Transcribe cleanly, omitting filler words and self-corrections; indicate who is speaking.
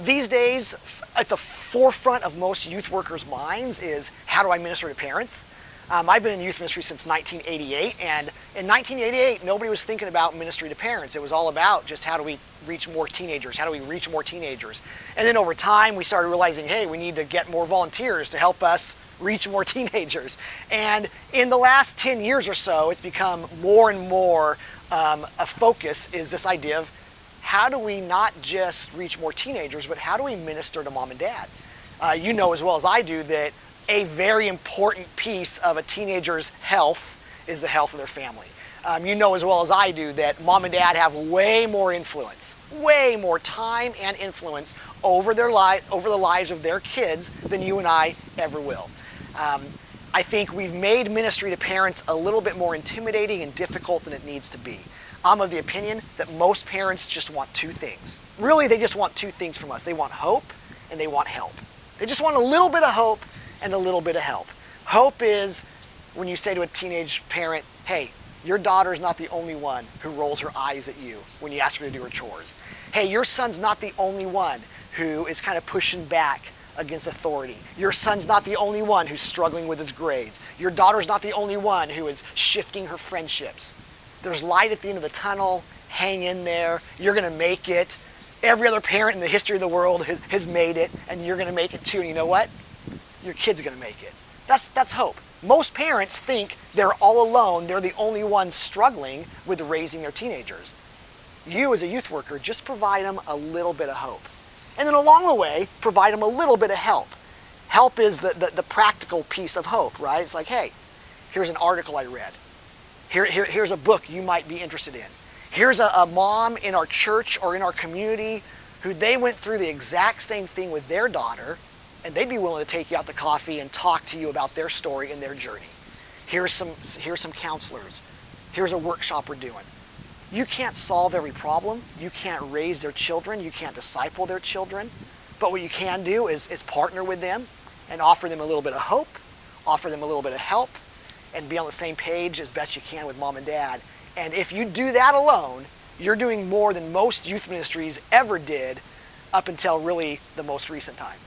Speaker 1: These days, at the forefront of most youth workers' minds is, how do I minister to parents? I've been in youth ministry since 1988, and in 1988, nobody was thinking about ministry to parents. It was all about just how do we reach more teenagers? How do we reach more teenagers? And then over time, we started realizing, hey, we need to get more volunteers to help us reach more teenagers. And in the last 10 years or so, it's become more and more a focus is this idea of how do we not just reach more teenagers, but how do we minister to mom and dad? You know as well as I do that a very important piece of a teenager's health is the health of their family. You know as well as I do that mom and dad have way more influence, way more time and influence over the lives of their kids than you and I ever will. I think we've made ministry to parents a little bit more intimidating and difficult than it needs to be. I'm of the opinion that most parents just want two things. Really, they just want two things from us. They want hope and they want help. They just want a little bit of hope and a little bit of help. Hope is when you say to a teenage parent, hey, your daughter's not the only one who rolls her eyes at you when you ask her to do her chores. Hey, your son's not the only one who is kind of pushing back against authority. Your son's not the only one who's struggling with his grades. Your daughter's not the only one who is shifting her friendships. There's light at the end of the tunnel. Hang in there. You're going to make it. Every other parent in the history of the world has made it, and you're going to make it too. And you know what? Your kid's going to make it. That's hope. Most parents think they're all alone. They're the only ones struggling with raising their teenagers. You as a youth worker, just provide them a little bit of hope. And then along the way, provide them a little bit of help. Help is the practical piece of hope, right? It's like, hey, here's an article I read. Here's a book you might be interested in. Here's a mom in our church or in our community who they went through the exact same thing with their daughter, and they'd be willing to take you out to coffee and talk to you about their story and their journey. Here's some counselors. Here's a workshop we're doing. You can't solve every problem. You can't raise their children. You can't disciple their children. But what you can do is partner with them and offer them a little bit of hope, offer them a little bit of help, and be on the same page as best you can with mom and dad. And if you do that alone, you're doing more than most youth ministries ever did up until really the most recent time.